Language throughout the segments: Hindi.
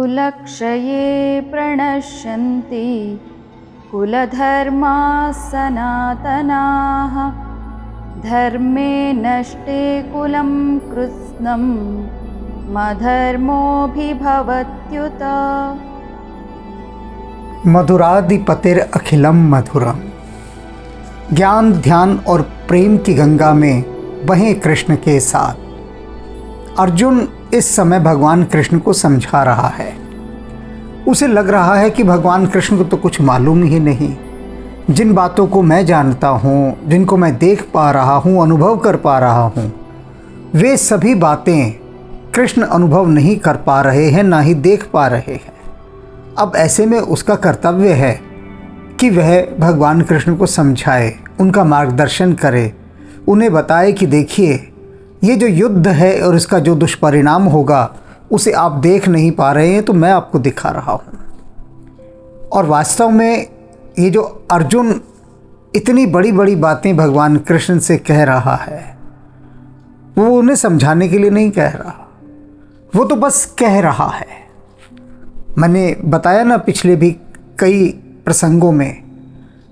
कुलक्षये प्रणश्यन्ति कुलधर्माः सनातनाः धर्मे नष्टे कुलं कृत्स्नं मधर्मोऽभिभवत्युत। मधुराधिपतिर अखिलम मधुरम। ज्ञान ध्यान और प्रेम की गंगा में बहे कृष्ण के साथ। अर्जुन इस समय भगवान कृष्ण को समझा रहा है। उसे लग रहा है कि भगवान कृष्ण को तो कुछ मालूम ही नहीं। जिन बातों को मैं जानता हूँ, जिनको मैं देख पा रहा हूँ, अनुभव कर पा रहा हूँ, वे सभी बातें कृष्ण अनुभव नहीं कर पा रहे हैं, ना ही देख पा रहे हैं। अब ऐसे में उसका कर्तव्य है कि वह भगवान कृष्ण को समझाए, उनका मार्गदर्शन करे, उन्हें बताए कि देखिए ये जो युद्ध है और इसका जो दुष्परिणाम होगा उसे आप देख नहीं पा रहे हैं, तो मैं आपको दिखा रहा हूँ। और वास्तव में ये जो अर्जुन इतनी बड़ी बड़ी बातें भगवान कृष्ण से कह रहा है, वो उन्हें समझाने के लिए नहीं कह रहा, वो तो बस कह रहा है। मैंने बताया ना पिछले भी कई प्रसंगों में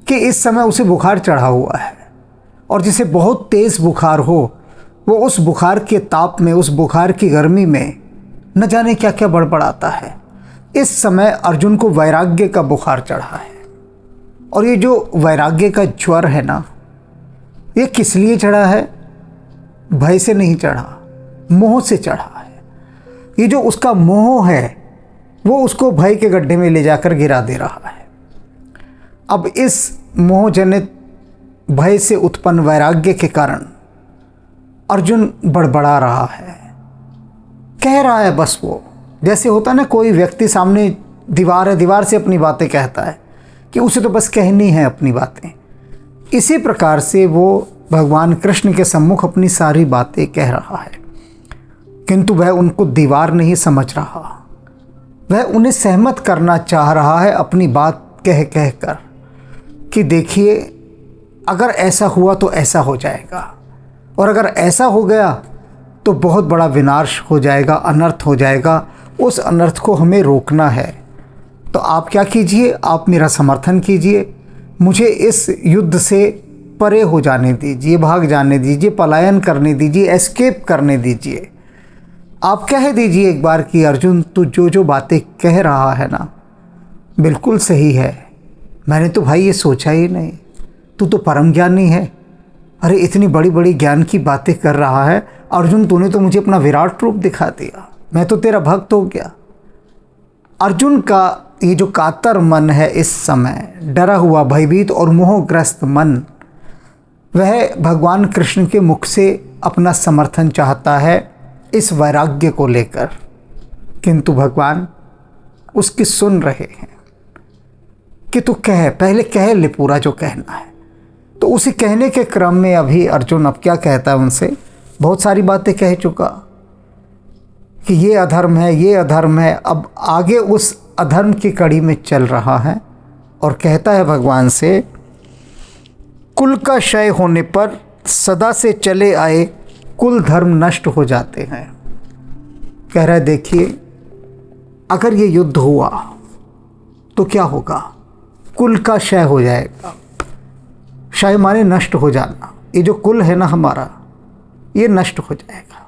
कि इस समय उसे बुखार चढ़ा हुआ है, और जिसे बहुत तेज़ बुखार हो वो उस बुखार के ताप में, उस बुखार की गर्मी में न जाने क्या क्या बड़बड़ाता है। इस समय अर्जुन को वैराग्य का बुखार चढ़ा है। और ये जो वैराग्य का ज्वर है ना, ये किस लिए चढ़ा है? भय से नहीं चढ़ा, मोह से चढ़ा है। ये जो उसका मोह है वो उसको भय के गड्ढे में ले जाकर गिरा दे रहा है। अब इस मोहजनित भय से उत्पन्न वैराग्य के कारण अर्जुन बड़बड़ा रहा है, कह रहा है बस। वो जैसे होता है ना, कोई व्यक्ति सामने दीवार है, दीवार से अपनी बातें कहता है कि उसे तो बस कहनी है अपनी बातें। इसी प्रकार से वो भगवान कृष्ण के सम्मुख अपनी सारी बातें कह रहा है, किंतु वह उनको दीवार नहीं समझ रहा। वह उन्हें सहमत करना चाह रहा है अपनी बात कह कह कर कि देखिए अगर ऐसा हुआ तो ऐसा हो जाएगा, और अगर ऐसा हो गया तो बहुत बड़ा विनाश हो जाएगा, अनर्थ हो जाएगा। उस अनर्थ को हमें रोकना है। तो आप क्या कीजिए, आप मेरा समर्थन कीजिए, मुझे इस युद्ध से परे हो जाने दीजिए, भाग जाने दीजिए, पलायन करने दीजिए, एस्केप करने दीजिए। आप कह दीजिए एक बार कि अर्जुन तू जो जो बातें कह रहा है ना बिल्कुल सही है, मैंने तो भाई ये सोचा ही नहीं, तू तो परम ज्ञानी है। अरे इतनी बड़ी बड़ी ज्ञान की बातें कर रहा है अर्जुन, तूने तो मुझे अपना विराट रूप दिखा दिया, मैं तो तेरा भक्त हो गया। अर्जुन का ये जो कातर मन है, इस समय डरा हुआ, भयभीत और मोहग्रस्त मन, वह भगवान कृष्ण के मुख से अपना समर्थन चाहता है इस वैराग्य को लेकर, किंतु भगवान उसकी सुन रहे हैं कि तू कह, पहले कह ले पूरा जो कहना है। तो उसे कहने के क्रम में अभी अर्जुन अब क्या कहता है, उनसे बहुत सारी बातें कह चुका कि ये अधर्म है, ये अधर्म है। अब आगे उस अधर्म की कड़ी में चल रहा है और कहता है भगवान से, कुल का क्षय होने पर सदा से चले आए कुल धर्म नष्ट हो जाते हैं। कह रहा है देखिए अगर ये युद्ध हुआ तो क्या होगा, कुल का क्षय हो जाएगा। क्षय माने नष्ट हो जाना। ये जो कुल है ना हमारा, ये नष्ट हो जाएगा।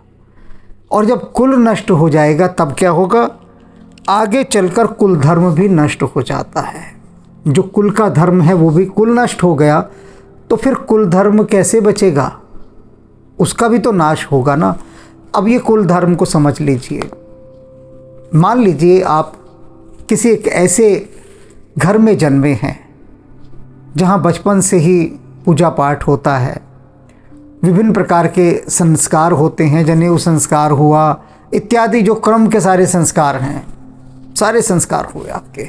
और जब कुल नष्ट हो जाएगा तब क्या होगा, आगे चलकर कुल धर्म भी नष्ट हो जाता है। जो कुल का धर्म है वो भी कुल नष्ट हो गया तो फिर कुल धर्म कैसे बचेगा, उसका भी तो नाश होगा ना। अब ये कुल धर्म को समझ लीजिए। मान लीजिए आप किसी एक ऐसे घर में जन्मे हैं जहाँ बचपन से ही पूजा पाठ होता है, विभिन्न प्रकार के संस्कार होते हैं, जनेऊ संस्कार हुआ इत्यादि, जो क्रम के सारे संस्कार हैं, सारे संस्कार हुए आपके।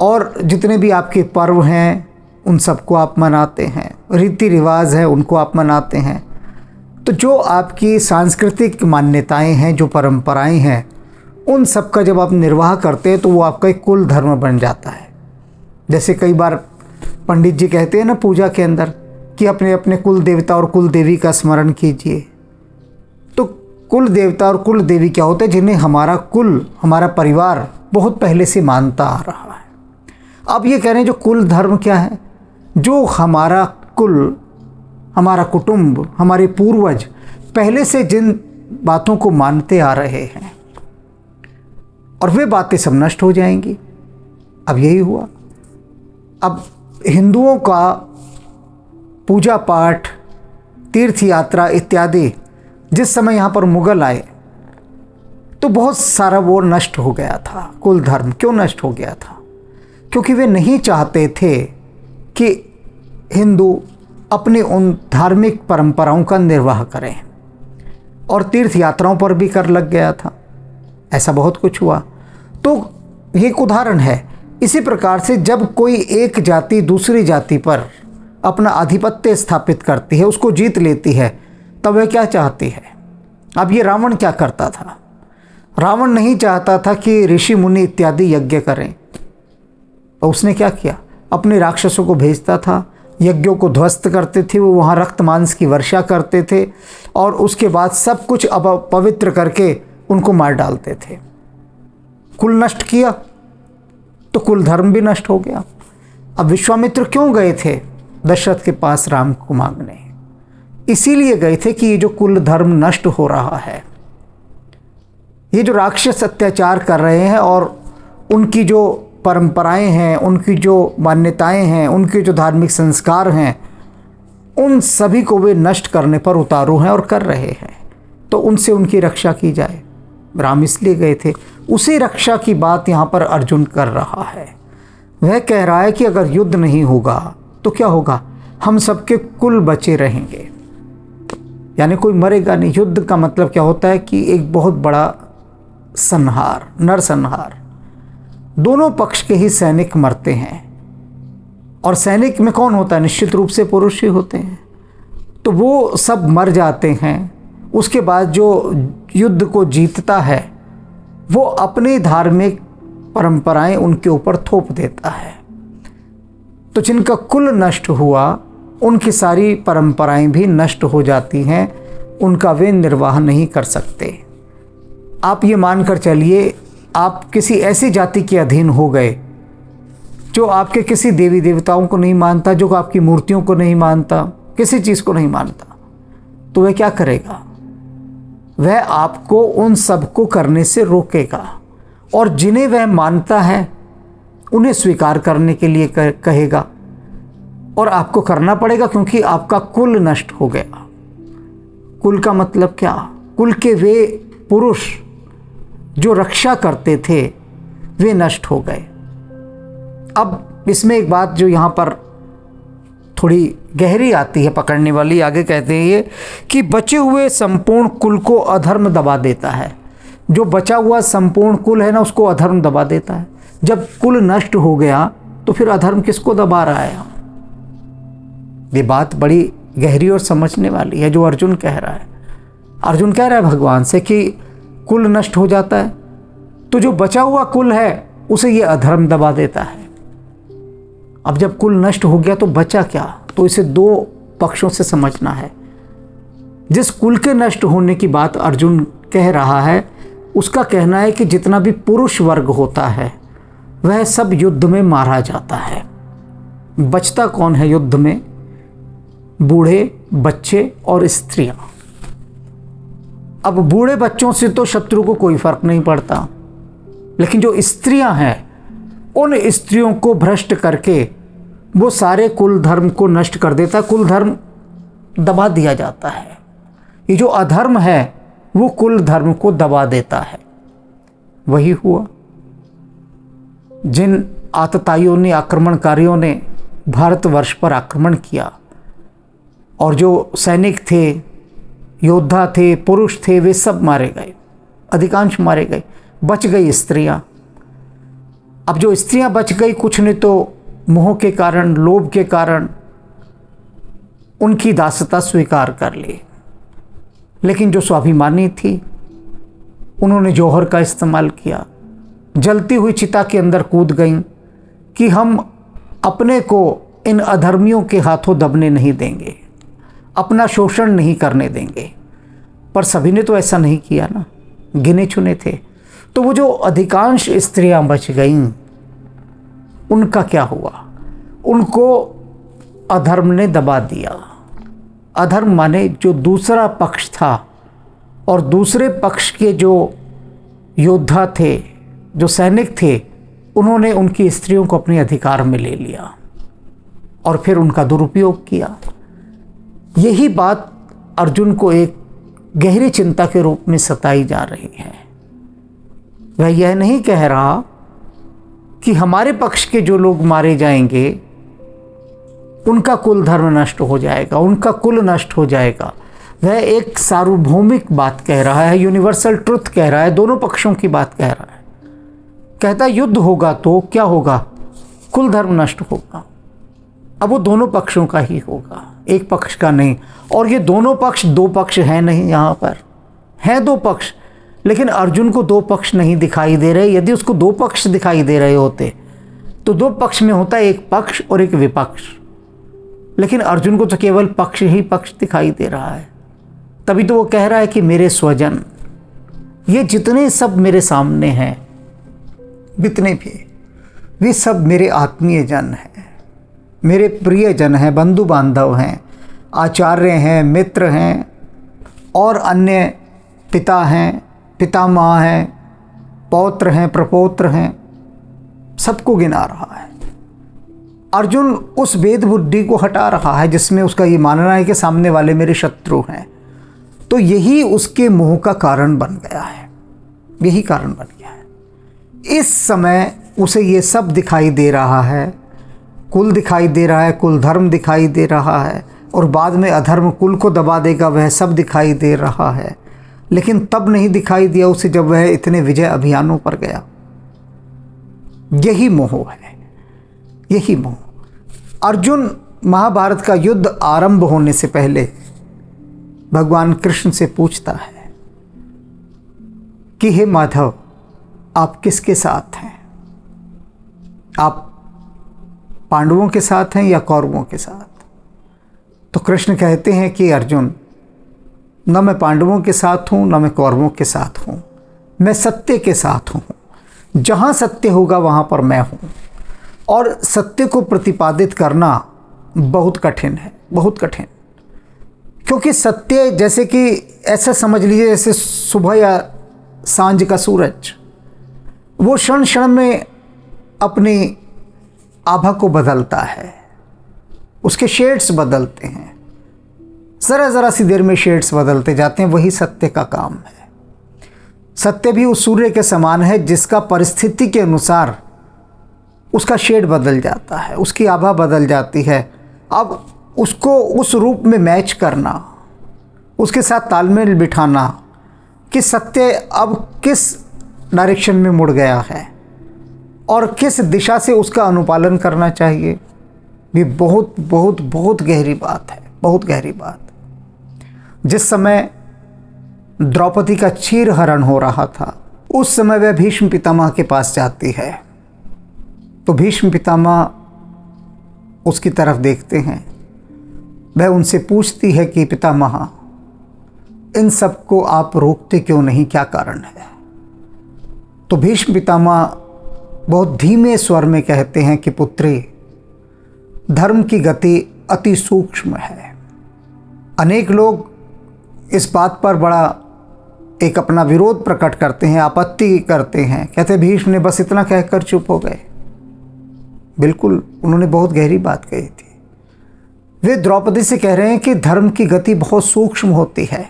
और जितने भी आपके पर्व हैं उन सबको आप मनाते हैं, रीति रिवाज है उनको आप मनाते हैं। तो जो आपकी सांस्कृतिक मान्यताएं हैं, जो परंपराएं हैं, उन सब का जब आप निर्वाह करते हैं तो वो आपका एक कुल धर्म बन जाता है। जैसे कई बार पंडित जी कहते हैं ना पूजा के अंदर कि अपने अपने कुल देवता और कुल देवी का स्मरण कीजिए। तो कुल देवता और कुल देवी क्या होते हैं, जिन्हें हमारा कुल, हमारा परिवार बहुत पहले से मानता आ रहा है। अब ये कह रहे हैं जो कुल धर्म क्या है, जो हमारा कुल, हमारा कुटुंब, हमारे पूर्वज पहले से जिन बातों को मानते आ रहे हैं, और वे बातें सब नष्ट हो जाएंगी। अब यही हुआ। अब हिंदुओं का पूजा पाठ, तीर्थ यात्रा इत्यादि जिस समय यहाँ पर मुगल आए तो बहुत सारा वो नष्ट हो गया था। कुल धर्म क्यों नष्ट हो गया था? क्योंकि वे नहीं चाहते थे कि हिंदू अपनी उन धार्मिक परंपराओं का निर्वाह करें, और तीर्थ यात्राओं पर भी कर लग गया था। ऐसा बहुत कुछ हुआ। तो ये एक उदाहरण है। इसी प्रकार से जब कोई एक जाति दूसरी जाति पर अपना आधिपत्य स्थापित करती है, उसको जीत लेती है, तब वह क्या चाहती है? अब ये रावण क्या करता था? रावण नहीं चाहता था कि ऋषि मुनि इत्यादि यज्ञ करें, तो उसने क्या किया? अपने राक्षसों को भेजता था, यज्ञों को ध्वस्त करते थे, वो वहाँ रक्त मांस की वर्षा करते थे, और उसके बाद सब कुछ अपवित्र करके उनको मार डालते थे। कुल नष्ट किया तो कुल धर्म भी नष्ट हो गया। अब विश्वामित्र क्यों गए थे दशरथ के पास राम को मांगने? इसीलिए गए थे कि ये जो कुल धर्म नष्ट हो रहा है, ये जो राक्षस अत्याचार कर रहे हैं, और उनकी जो परंपराएं हैं, उनकी जो मान्यताएं हैं, उनके जो धार्मिक संस्कार हैं, उन सभी को वे नष्ट करने पर उतारू हैं और कर रहे हैं। तो उनसे उनकी रक्षा की जाए, राम इसलिए गए थे। उसी रक्षा की बात यहाँ पर अर्जुन कर रहा है। वह कह रहा है कि अगर युद्ध नहीं होगा तो क्या होगा? हम सबके कुल बचे रहेंगे, यानी कोई मरेगा नहीं। युद्ध का मतलब क्या होता है कि एक बहुत बड़ा संहार, नरसंहार। दोनों पक्ष के ही सैनिक मरते हैं, और सैनिक में कौन होता है? निश्चित रूप से पुरुष ही होते हैं। तो वो सब मर जाते हैं। उसके बाद जो युद्ध को जीतता है वो अपनी धार्मिक परंपराएं उनके ऊपर थोप देता है। तो जिनका कुल नष्ट हुआ, उनकी सारी परंपराएं भी नष्ट हो जाती हैं, उनका वे निर्वाह नहीं कर सकते। आप ये मानकर चलिए, आप किसी ऐसी जाति के अधीन हो गए जो आपके किसी देवी देवताओं को नहीं मानता, जो आपकी मूर्तियों को नहीं मानता, किसी चीज़ को नहीं मानता, तो वह क्या करेगा? वह आपको उन सब को करने से रोकेगा, और जिन्हें वह मानता है उन्हें स्वीकार करने के लिए कहेगा, और आपको करना पड़ेगा, क्योंकि आपका कुल नष्ट हो गया। कुल का मतलब क्या? कुल के वे पुरुष जो रक्षा करते थे वे नष्ट हो गए। अब इसमें एक बात जो यहाँ पर थोड़ी गहरी आती है, पकड़ने वाली, आगे कहते हैं ये कि बचे हुए संपूर्ण कुल को अधर्म दबा देता है। जो बचा हुआ संपूर्ण कुल है ना, उसको अधर्म दबा देता है। जब कुल नष्ट हो गया तो फिर अधर्म किसको दबा रहा है? ये बात बड़ी गहरी और समझने वाली है जो अर्जुन कह रहा है। अर्जुन कह रहा है भगवान से कि कुल नष्ट हो जाता है तो जो बचा हुआ कुल है उसे ये अधर्म दबा देता है। अब जब कुल नष्ट हो गया तो बचा क्या? तो इसे दो पक्षों से समझना है। जिस कुल के नष्ट होने की बात अर्जुन कह रहा है, उसका कहना है कि जितना भी पुरुष वर्ग होता है वह सब युद्ध में मारा जाता है। बचता कौन है युद्ध में? बूढ़े, बच्चे और स्त्रियां। अब बूढ़े बच्चों से तो शत्रु को कोई फर्क नहीं पड़ता, लेकिन जो स्त्रियां हैं उन स्त्रियों को भ्रष्ट करके वो सारे कुल धर्म को नष्ट कर देता है। कुल धर्म दबा दिया जाता है। ये जो अधर्म है वो कुल धर्म को दबा देता है। वही हुआ जिन आतताइयों ने, आक्रमणकारियों ने भारतवर्ष पर आक्रमण किया, और जो सैनिक थे, योद्धा थे, पुरुष थे, वे सब मारे गए, अधिकांश मारे गए। बच गई स्त्रियां। अब जो स्त्रियां बच गई, कुछ ने तो मोह के कारण, लोभ के कारण उनकी दासता स्वीकार कर ली, लेकिन जो स्वाभिमानी थी उन्होंने जौहर का इस्तेमाल किया, जलती हुई चिता के अंदर कूद गईं कि हम अपने को इन अधर्मियों के हाथों दबने नहीं देंगे, अपना शोषण नहीं करने देंगे। पर सभी ने तो ऐसा नहीं किया ना, गिने चुने थे। तो वो जो अधिकांश स्त्रियां बच गईं, उनका क्या हुआ? उनको अधर्म ने दबा दिया। अधर्म माने जो दूसरा पक्ष था और दूसरे पक्ष के जो योद्धा थे, जो सैनिक थे, उन्होंने उनकी स्त्रियों को अपने अधिकार में ले लिया और फिर उनका दुरुपयोग किया। यही बात अर्जुन को एक गहरी चिंता के रूप में सताई जा रही है। वह यह नहीं कह रहा कि हमारे पक्ष के जो लोग मारे जाएंगे उनका कुल धर्म नष्ट हो जाएगा, उनका कुल नष्ट हो जाएगा। वह एक सार्वभौमिक बात कह रहा है, यूनिवर्सल ट्रुथ कह रहा है, दोनों पक्षों की बात कह रहा है। कहता युद्ध होगा तो क्या होगा? कुल धर्म नष्ट होगा। अब वो दोनों पक्षों का ही होगा, एक पक्ष का नहीं। और ये दोनों पक्ष, दो पक्ष हैं नहीं, यहाँ पर हैं दो पक्ष, लेकिन अर्जुन को दो पक्ष नहीं दिखाई दे रहे। यदि उसको दो पक्ष दिखाई दे रहे होते तो दो पक्ष में होता एक पक्ष और एक विपक्ष, लेकिन अर्जुन को तो केवल पक्ष ही पक्ष दिखाई दे रहा है। तभी तो वो कह रहा है कि मेरे स्वजन, ये जितने सब मेरे सामने हैं, जितने भी, वे सब मेरे आत्मीय जन हैं, मेरे प्रिय जन हैं, बंधु बांधव हैं, आचार्य हैं, मित्र हैं और अन्य पिता हैं, पितामह हैं, पौत्र हैं, प्रपौत्र हैं, सबको गिना रहा है। अर्जुन उस भेद बुद्धि को हटा रहा है जिसमें उसका ये मानना है कि सामने वाले मेरे शत्रु हैं। तो यही उसके मोह का कारण बन गया है, यही कारण बन गया है। इस समय उसे ये सब दिखाई दे रहा है, कुल दिखाई दे रहा है, कुल धर्म दिखाई दे रहा है, और बाद में अधर्म कुल को दबा देगा, वह सब दिखाई दे रहा है। लेकिन तब नहीं दिखाई दिया उसे जब वह इतने विजय अभियानों पर गया। यही मोह है, यही मोह। अर्जुन महाभारत का युद्ध आरंभ होने से पहले भगवान कृष्ण से पूछता है कि हे माधव, आप किसके साथ हैं? आप पांडवों के साथ हैं या कौरवों के साथ? तो कृष्ण कहते हैं कि अर्जुन, न मैं पांडवों के साथ हूँ, न मैं कौरवों के साथ हूँ, मैं सत्य के साथ हूँ। जहाँ सत्य होगा वहाँ पर मैं हूँ। और सत्य को प्रतिपादित करना बहुत कठिन है, बहुत कठिन। क्योंकि सत्य जैसे कि ऐसा समझ लीजिए जैसे सुबह या सांझ का सूरज, वो क्षण क्षण में अपनी आभा को बदलता है, उसके शेड्स बदलते हैं, ज़रा ज़रा सी देर में शेड्स बदलते जाते हैं। वही सत्य का काम है। सत्य भी उस सूर्य के समान है जिसका परिस्थिति के अनुसार उसका शेड बदल जाता है, उसकी आभा बदल जाती है। अब उसको उस रूप में मैच करना, उसके साथ तालमेल बिठाना कि सत्य अब किस डायरेक्शन में मुड़ गया है और किस दिशा से उसका अनुपालन करना चाहिए, भी बहुत बहुत बहुत गहरी बात है, बहुत गहरी बात। जिस समय द्रौपदी का चीर हरण हो रहा था, उस समय वह भीष्म पितामह के पास जाती है। तो भीष्म पितामह उसकी तरफ देखते हैं। वह उनसे पूछती है कि पितामह, इन सबको आप रोकते क्यों नहीं, क्या कारण है? तो भीष्म पितामह बहुत धीमे स्वर में कहते हैं कि पुत्री, धर्म की गति अति सूक्ष्म है। अनेक लोग इस बात पर बड़ा एक अपना विरोध प्रकट करते हैं, आपत्ति करते हैं, कहते भीष्म ने बस इतना कहकर चुप हो गए। बिल्कुल, उन्होंने बहुत गहरी बात कही थी। वे द्रौपदी से कह रहे हैं कि धर्म की गति बहुत सूक्ष्म होती है,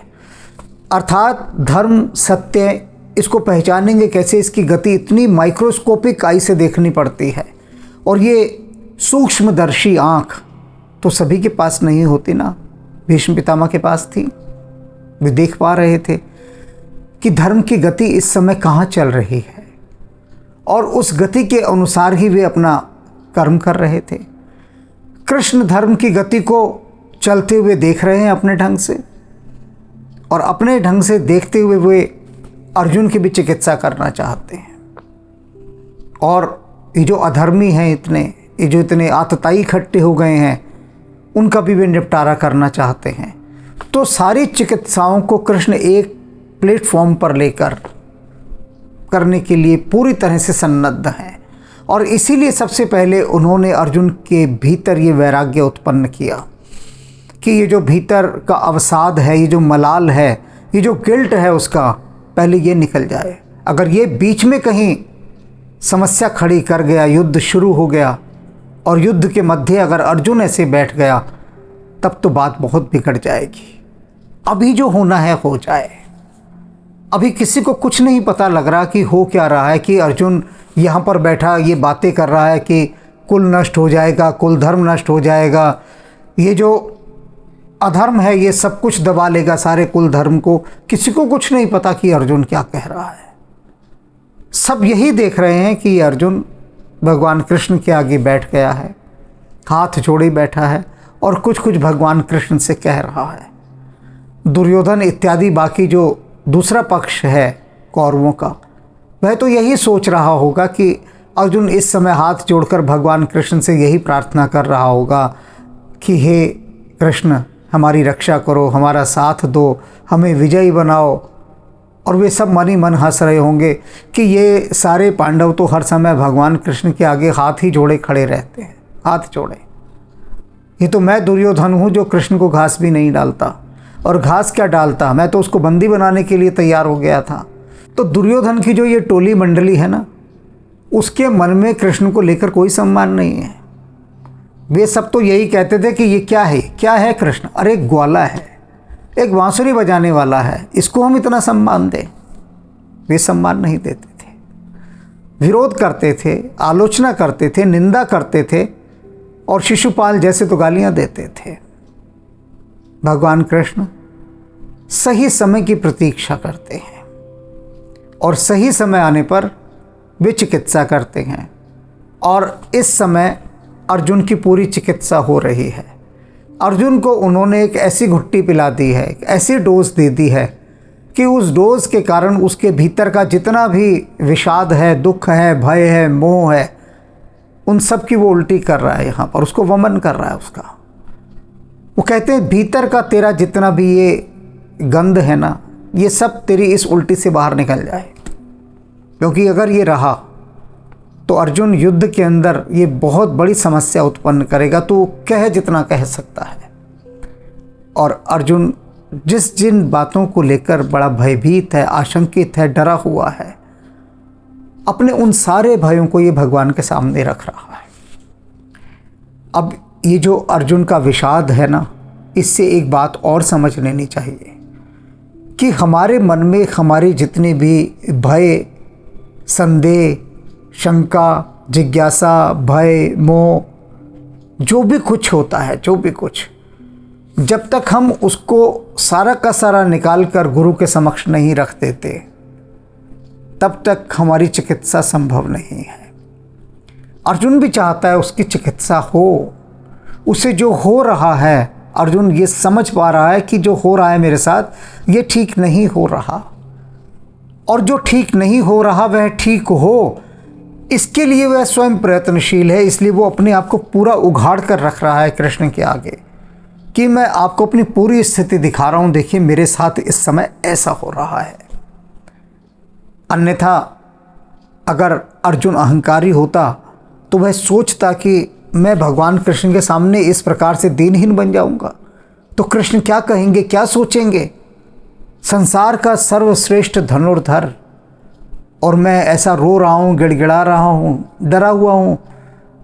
अर्थात धर्म सत्य इसको पहचानेंगे कैसे, इसकी गति इतनी माइक्रोस्कोपिक आई से देखनी पड़ती है। और ये सूक्ष्मदर्शी आँख तो सभी के पास नहीं होती ना, भीष्म पितामह के पास थी। वे देख पा रहे थे कि धर्म की गति इस समय कहाँ चल रही है, और उस गति के अनुसार ही वे अपना कर्म कर रहे थे। कृष्ण धर्म की गति को चलते हुए देख रहे हैं अपने ढंग से, और अपने ढंग से देखते हुए वे अर्जुन की भी चिकित्सा करना चाहते हैं। और ये जो अधर्मी हैं इतने, ये जो इतने आतताई इकट्ठे हो गए हैं, उनका भी वे निपटारा करना चाहते हैं। तो सारी चिकित्साओं को कृष्ण एक प्लेटफॉर्म पर लेकर करने के लिए पूरी तरह से सन्नद्ध हैं। और इसीलिए सबसे पहले उन्होंने अर्जुन के भीतर ये वैराग्य उत्पन्न किया कि ये जो भीतर का अवसाद है, ये जो मलाल है, ये जो गिल्ट है, उसका पहले ये निकल जाए। अगर ये बीच में कहीं समस्या खड़ी कर गया, युद्ध शुरू हो गया और युद्ध के मध्य अगर अर्जुन ऐसे बैठ गया, तब तो बात बहुत बिगड़ जाएगी। अभी जो होना है हो जाए। अभी किसी को कुछ नहीं पता लग रहा कि हो क्या रहा है, कि अर्जुन यहाँ पर बैठा ये बातें कर रहा है कि कुल नष्ट हो जाएगा, कुल धर्म नष्ट हो जाएगा, ये जो अधर्म है ये सब कुछ दबा लेगा सारे कुल धर्म को। किसी को कुछ नहीं पता कि अर्जुन क्या कह रहा है। सब यही देख रहे हैं कि अर्जुन भगवान कृष्ण के आगे बैठ गया है, हाथ जोड़े बैठा है और कुछ कुछ भगवान कृष्ण से कह रहा है। दुर्योधन इत्यादि बाकी जो दूसरा पक्ष है कौरवों का, वह तो यही सोच रहा होगा कि अर्जुन इस समय हाथ जोड़कर भगवान कृष्ण से यही प्रार्थना कर रहा होगा कि हे कृष्ण हमारी रक्षा करो, हमारा साथ दो, हमें विजयी बनाओ। और वे सब मन ही मन हंस रहे होंगे कि ये सारे पांडव तो हर समय भगवान कृष्ण के आगे हाथ ही जोड़े खड़े रहते हैं, हाथ जोड़े। ये तो मैं दुर्योधन हूँ जो कृष्ण को घास भी नहीं डालता, और घास क्या डालता, मैं तो उसको बंदी बनाने के लिए तैयार हो गया था। तो दुर्योधन की जो ये टोली मंडली है ना, उसके मन में कृष्ण को लेकर कोई सम्मान नहीं है। वे सब तो यही कहते थे कि ये क्या है, क्या है कृष्ण, अरे एक ग्वाला है, एक बांसुरी बजाने वाला है, इसको हम इतना सम्मान दें। वे सम्मान नहीं देते थे, विरोध करते थे, आलोचना करते थे, निंदा करते थे, और शिशुपाल जैसे तो गालियां देते थे। भगवान कृष्ण सही समय की प्रतीक्षा करते हैं और सही समय आने पर वे चिकित्सा करते हैं। और इस समय अर्जुन की पूरी चिकित्सा हो रही है। अर्जुन को उन्होंने एक ऐसी घुट्टी पिला दी है, एक ऐसी डोज दे दी है कि उस डोज के कारण उसके भीतर का जितना भी विषाद है, दुख है, भय है, मोह है, उन सब की वो उल्टी कर रहा है, यहाँ पर उसको वमन कर रहा है उसका। वो कहते हैं भीतर का तेरा जितना भी ये गंध है ना, ये सब तेरी इस उल्टी से बाहर निकल जाए। क्योंकि अगर ये रहा तो अर्जुन युद्ध के अंदर ये बहुत बड़ी समस्या उत्पन्न करेगा। तो कह जितना कह सकता है। और अर्जुन जिन बातों को लेकर बड़ा भयभीत है, आशंकित है, डरा हुआ है, अपने उन सारे भयों को ये भगवान के सामने रख रहा है। अब ये जो अर्जुन का विषाद है ना, इससे एक बात और समझ लेनी चाहिए कि हमारे मन में हमारे जितने भी भय, संदेह, शंका, जिज्ञासा, भय, मोह, जो भी कुछ होता है, जो भी कुछ, जब तक हम उसको सारा का सारा निकाल कर गुरु के समक्ष नहीं रख देते, तब तक हमारी चिकित्सा संभव नहीं है। अर्जुन भी चाहता है उसकी चिकित्सा हो। उसे जो हो रहा है, अर्जुन ये समझ पा रहा है कि जो हो रहा है मेरे साथ, ये ठीक नहीं हो रहा, और जो ठीक नहीं हो रहा वह ठीक हो, इसके लिए वह स्वयं प्रयत्नशील है। इसलिए वो अपने आप को पूरा उघाड़ कर रख रहा है कृष्ण के आगे कि मैं आपको अपनी पूरी स्थिति दिखा रहा हूँ, देखिए मेरे साथ इस समय ऐसा हो रहा है। अन्यथा अगर अर्जुन अहंकारी होता तो वह सोचता कि मैं भगवान कृष्ण के सामने इस प्रकार से दीनहीन बन जाऊंगा तो कृष्ण क्या कहेंगे, क्या सोचेंगे। संसार का सर्वश्रेष्ठ धनुर्धर, और मैं ऐसा रो रहा हूँ, गिड़गिड़ा रहा हूँ, डरा हुआ हूँ।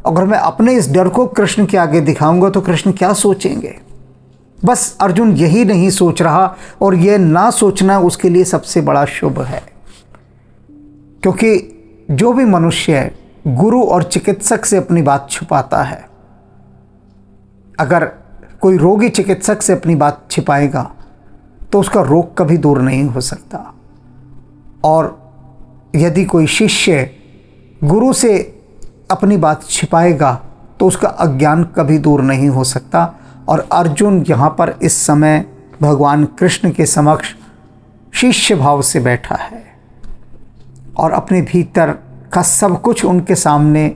अगर मैं अपने इस डर को कृष्ण के आगे दिखाऊंगा तो कृष्ण क्या सोचेंगे। बस अर्जुन यही नहीं सोच रहा, और यह ना सोचना उसके लिए सबसे बड़ा शुभ है। क्योंकि जो भी मनुष्य गुरु और चिकित्सक से अपनी बात छुपाता है, अगर कोई रोगी चिकित्सक से अपनी बात छिपाएगा तो उसका रोग कभी दूर नहीं हो सकता। और यदि कोई शिष्य गुरु से अपनी बात छिपाएगा तो उसका अज्ञान कभी दूर नहीं हो सकता। और अर्जुन यहाँ पर इस समय भगवान कृष्ण के समक्ष शिष्य भाव से बैठा है और अपने भीतर का सब कुछ उनके सामने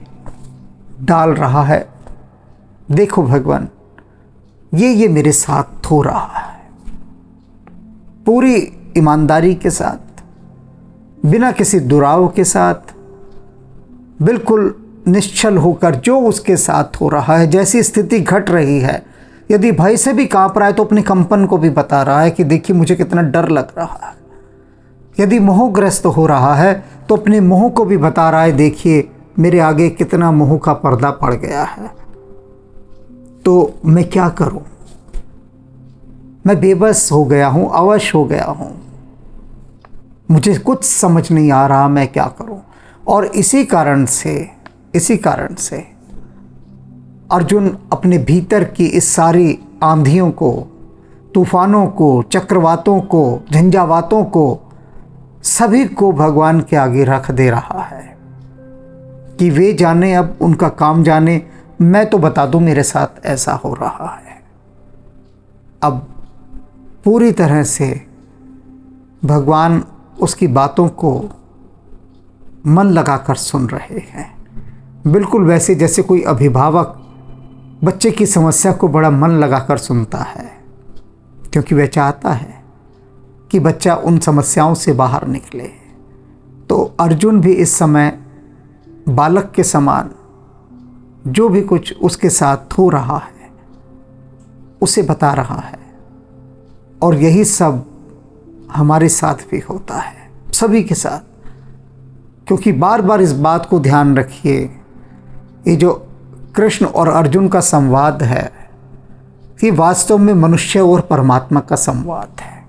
डाल रहा है। देखो भगवान, ये मेरे साथ हो रहा है, पूरी ईमानदारी के साथ, बिना किसी दुराव के साथ, बिल्कुल निश्चल होकर जो उसके साथ हो रहा है, जैसी स्थिति घट रही है, यदि भय से भी काँप रहा है तो अपने कंपन को भी बता रहा है कि देखिए मुझे कितना डर लग रहा है। यदि मोहग्रस्त हो रहा है तो अपने मोह को भी बता रहा है, देखिए मेरे आगे कितना मोह का पर्दा पड़ गया है, तो मैं क्या करूं, मैं बेबस हो गया हूं, अवश हो गया हूं, मुझे कुछ समझ नहीं आ रहा मैं क्या करूं। और इसी कारण से अर्जुन अपने भीतर की इस सारी आंधियों को, तूफानों को, चक्रवातों को, झंझावातों को, सभी को भगवान के आगे रख दे रहा है कि वे जाने, अब उनका काम जाने, मैं तो बता दूं मेरे साथ ऐसा हो रहा है। अब पूरी तरह से भगवान उसकी बातों को मन लगाकर सुन रहे हैं, बिल्कुल वैसे जैसे कोई अभिभावक बच्चे की समस्या को बड़ा मन लगाकर सुनता है, क्योंकि वह चाहता है कि बच्चा उन समस्याओं से बाहर निकले। तो अर्जुन भी इस समय बालक के समान जो भी कुछ उसके साथ हो रहा है उसे बता रहा है, और यही सब हमारे साथ भी होता है, सभी के साथ। क्योंकि बार बार इस बात को ध्यान रखिए, ये जो कृष्ण और अर्जुन का संवाद है ये वास्तव में मनुष्य और परमात्मा का संवाद है।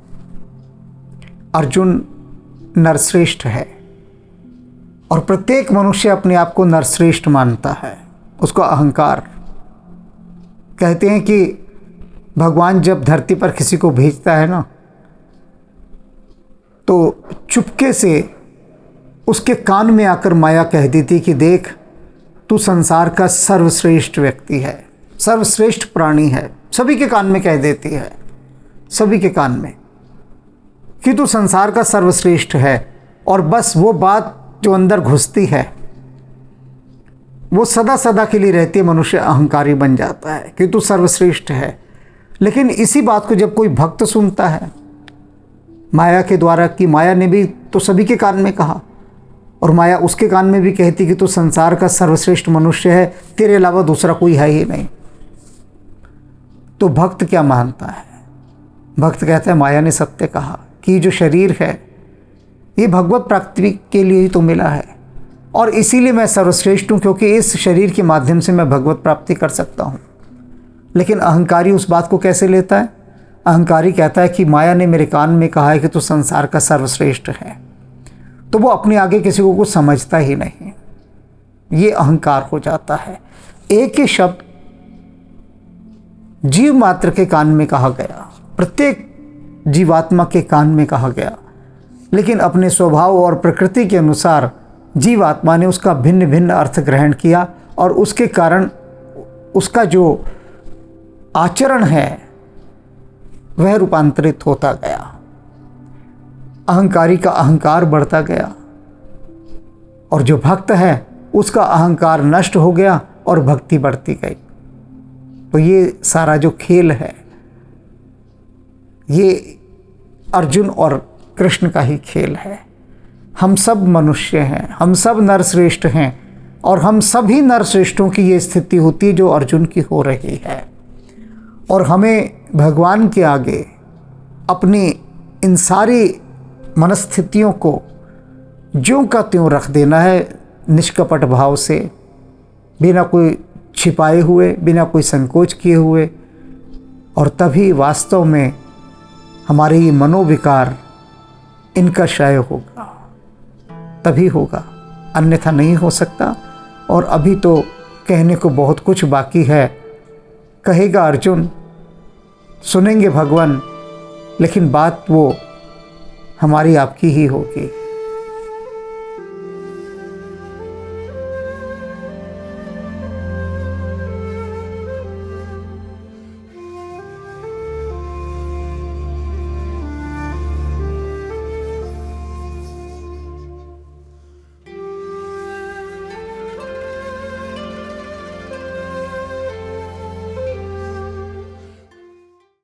अर्जुन नरश्रेष्ठ है और प्रत्येक मनुष्य अपने आप को नरश्रेष्ठ मानता है, उसको अहंकार। कहते हैं कि भगवान जब धरती पर किसी को भेजता है ना, तो चुपके से उसके कान में आकर माया कह देती कि देख तू संसार का सर्वश्रेष्ठ व्यक्ति है, सर्वश्रेष्ठ प्राणी है। सभी के कान में कह देती है, सभी के कान में, कि तू संसार का सर्वश्रेष्ठ है। और बस वो बात जो अंदर घुसती है वो सदा सदा के लिए रहती है, मनुष्य अहंकारी बन जाता है कि तू सर्वश्रेष्ठ है। लेकिन इसी बात को जब कोई भक्त सुनता है माया के द्वारा, कि माया ने भी तो सभी के कान में कहा, और माया उसके कान में भी कहती कि तू संसार का सर्वश्रेष्ठ मनुष्य है, तेरे अलावा दूसरा कोई है ही नहीं, तो भक्त क्या मानता है? भक्त कहता है माया ने सत्य कहा कि जो शरीर है ये भगवत प्राप्ति के लिए ही तो मिला है, और इसीलिए मैं सर्वश्रेष्ठ हूँ, क्योंकि इस शरीर के माध्यम से मैं भगवत प्राप्ति कर सकता हूँ। लेकिन अहंकारी उस बात को कैसे लेता है? अहंकारी कहता है कि माया ने मेरे कान में कहा है कि तू संसार का सर्वश्रेष्ठ है, तो वो अपने आगे किसी को कुछ समझता ही नहीं, ये अहंकार हो जाता है। एक ही शब्द जीव मात्र के कान में कहा गया, प्रत्येक जीवात्मा के कान में कहा गया, लेकिन अपने स्वभाव और प्रकृति के अनुसार जीवात्मा ने उसका भिन्न भिन्न अर्थ ग्रहण किया, और उसके कारण उसका जो आचरण है वह रूपांतरित होता गया। अहंकारी का अहंकार बढ़ता गया, और जो भक्त है उसका अहंकार नष्ट हो गया और भक्ति बढ़ती गई। तो ये सारा जो खेल है ये अर्जुन और कृष्ण का ही खेल है। हम सब मनुष्य हैं, हम सब नरश्रेष्ठ हैं, और हम सभी नरश्रेष्ठों की ये स्थिति होती है जो अर्जुन की हो रही है। और हमें भगवान के आगे अपनी इन सारी मनस्थितियों को ज्यों का त्यों रख देना है, निष्कपट भाव से, बिना कोई छिपाए हुए, बिना कोई संकोच किए हुए, और तभी वास्तव में हमारे ये मनोविकार इनका क्षय होगा, तभी होगा, अन्यथा नहीं हो सकता। और अभी तो कहने को बहुत कुछ बाकी है, कहेगा अर्जुन, सुनेंगे भगवान, लेकिन बात वो हमारी आपकी ही होगी।